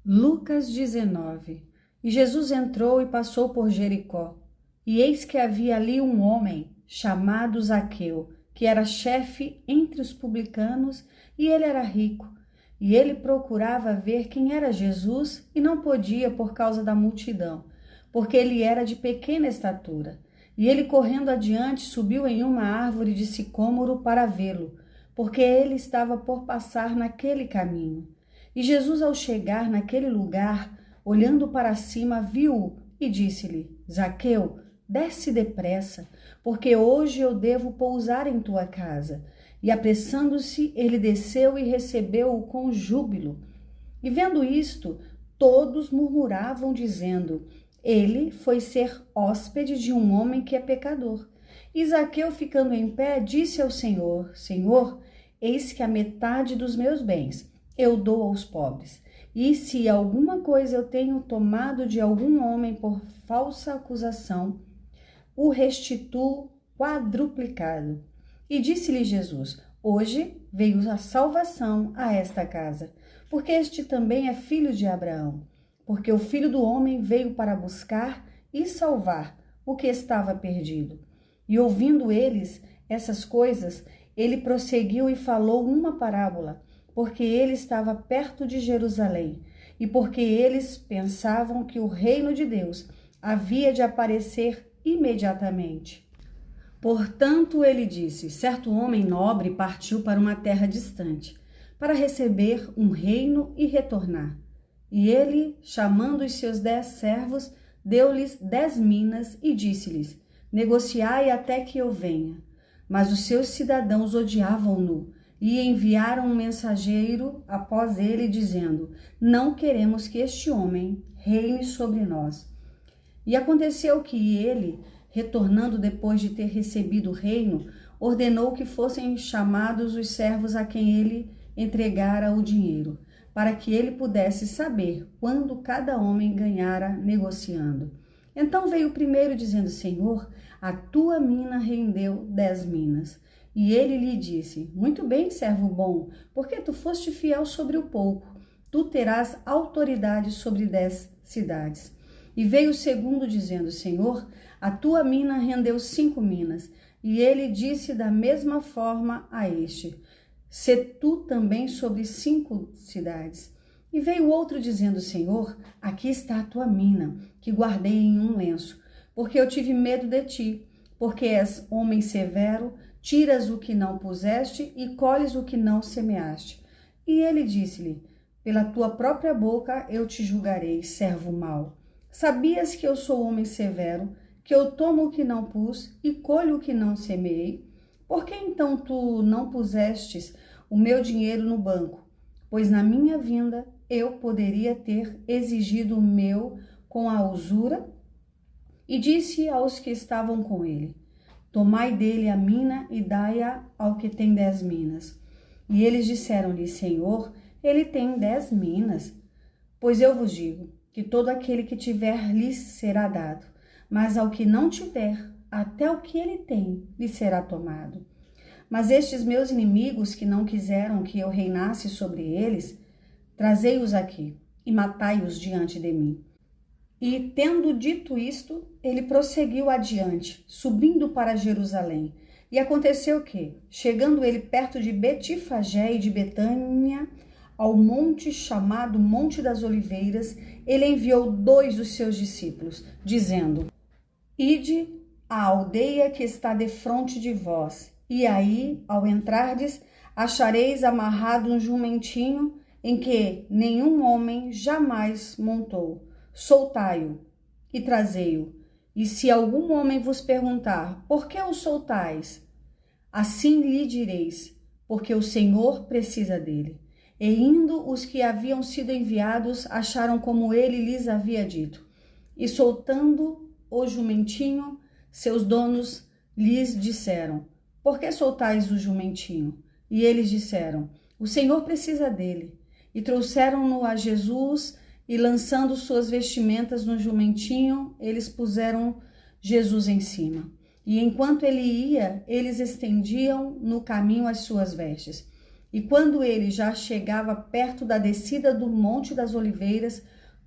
Lucas 19. E Jesus entrou e passou por Jericó. E eis que havia ali um homem chamado Zaqueu, que era chefe entre os publicanos, e ele era rico. E ele procurava ver quem era Jesus e não podia por causa da multidão, porque ele era de pequena estatura. E ele, correndo adiante, subiu em uma árvore de sicômoro para vê-lo, porque ele estava por passar naquele caminho. E Jesus, ao chegar naquele lugar, olhando para cima, viu-o e disse-lhe: Zaqueu, desce depressa, porque hoje eu devo pousar em tua casa. E apressando-se, ele desceu e recebeu-o com júbilo. E vendo isto, todos murmuravam, dizendo: ele foi ser hóspede de um homem que é pecador. E Zaqueu, ficando em pé, disse ao Senhor: Senhor, eis que a metade dos meus bens eu dou aos pobres. E se alguma coisa eu tenho tomado de algum homem por falsa acusação, o restituo quadruplicado. E disse-lhe Jesus: hoje veio a salvação a esta casa, porque este também é filho de Abraão. Porque o Filho do Homem veio para buscar e salvar o que estava perdido. E ouvindo eles essas coisas, ele prosseguiu e falou uma parábola, porque ele estava perto de Jerusalém, e porque eles pensavam que o reino de Deus havia de aparecer imediatamente. Portanto, ele disse: certo homem nobre partiu para uma terra distante, para receber um reino e retornar. E ele, chamando os seus 10 servos, deu-lhes 10 minas e disse-lhes: negociai até que eu venha. Mas os seus cidadãos odiavam-no, e enviaram um mensageiro após ele, dizendo: não queremos que este homem reine sobre nós. E aconteceu que ele, retornando depois de ter recebido o reino, ordenou que fossem chamados os servos a quem ele entregara o dinheiro, para que ele pudesse saber quando cada homem ganhara negociando. Então veio o primeiro, dizendo: Senhor, a tua mina rendeu 10 minas. E ele lhe disse: muito bem, servo bom, porque tu foste fiel sobre o pouco, tu terás autoridade sobre 10 cidades. E veio o segundo, dizendo: Senhor, a tua mina rendeu 5 minas. E ele disse da mesma forma a este: sê tu também sobre 5 cidades. E veio outro, dizendo: Senhor, aqui está a tua mina, que guardei em um lenço, porque eu tive medo de ti, porque és homem severo, tiras o que não puseste e colhes o que não semeaste. E ele disse-lhe: pela tua própria boca eu te julgarei, servo mau. Sabias que eu sou homem severo, que eu tomo o que não pus e colho o que não semeei? Por que então tu não pusestes o meu dinheiro no banco? Pois na minha vinda eu poderia ter exigido o meu com a usura. E disse aos que estavam com ele: tomai dele a mina e dai-a ao que tem 10 minas. E eles disseram-lhe: Senhor, ele tem 10 minas. Pois eu vos digo que todo aquele que tiver lhe será dado, mas ao que não tiver, até o que ele tem lhe será tomado. Mas estes meus inimigos, que não quiseram que eu reinasse sobre eles, trazei-os aqui e matai-os diante de mim. E, tendo dito isto, ele prosseguiu adiante, subindo para Jerusalém. E aconteceu que, chegando ele perto de Betifagé e de Betânia, ao monte chamado Monte das Oliveiras, ele enviou 2 dos seus discípulos, dizendo: ide à aldeia que está defronte de vós, e aí, ao entrardes, achareis amarrado um jumentinho em que nenhum homem jamais montou. Soltai-o e trazei-o. E se algum homem vos perguntar: por que o soltais? Assim lhe direis: porque o Senhor precisa dele. E indo os que haviam sido enviados, acharam como ele lhes havia dito. E soltando o jumentinho, seus donos lhes disseram: por que soltais o jumentinho? E eles disseram: o Senhor precisa dele. E trouxeram-no a Jesus, e lançando suas vestimentas no jumentinho, eles puseram Jesus em cima. E enquanto ele ia, eles estendiam no caminho as suas vestes. E quando ele já chegava perto da descida do Monte das Oliveiras,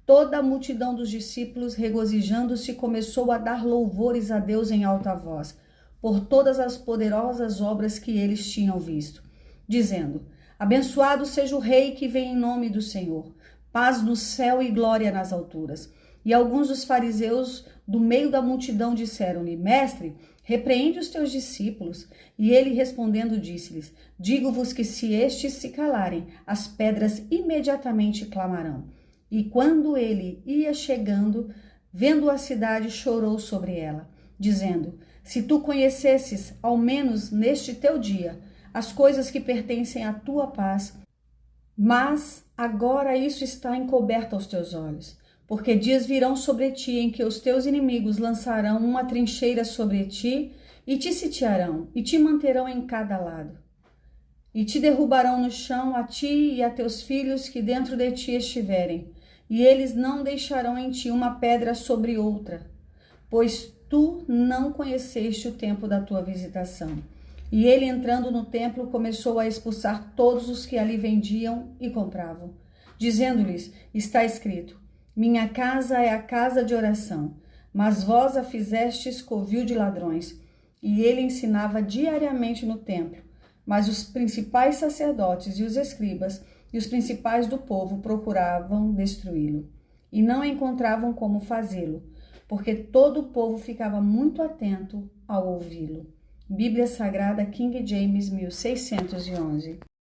toda a multidão dos discípulos, regozijando-se, começou a dar louvores a Deus em alta voz, por todas as poderosas obras que eles tinham visto, dizendo: Abençoado seja o Rei que vem em nome do Senhor, paz no céu e glória nas alturas. E alguns dos fariseus do meio da multidão disseram-lhe: Mestre, repreende os teus discípulos. E ele respondendo disse-lhes: Digo-vos que se estes se calarem, as pedras imediatamente clamarão. E quando ele ia chegando, vendo a cidade, chorou sobre ela, dizendo: Se tu conhecesses, ao menos neste teu dia, as coisas que pertencem à tua paz, mas agora isso está encoberto aos teus olhos. Porque dias virão sobre ti em que os teus inimigos lançarão uma trincheira sobre ti e te sitiarão e te manterão em cada lado. E te derrubarão no chão a ti e a teus filhos que dentro de ti estiverem, e eles não deixarão em ti uma pedra sobre outra, pois tu não conheceste o tempo da tua visitação. E ele, entrando no templo, começou a expulsar todos os que ali vendiam e compravam, dizendo-lhes: Está escrito: Minha casa é a casa de oração, mas vós a fizestes covil de ladrões. E ele ensinava diariamente no templo, mas os principais sacerdotes e os escribas e os principais do povo procuravam destruí-lo, e não encontravam como fazê-lo, porque todo o povo ficava muito atento ao ouvi-lo. Bíblia Sagrada King James 1611.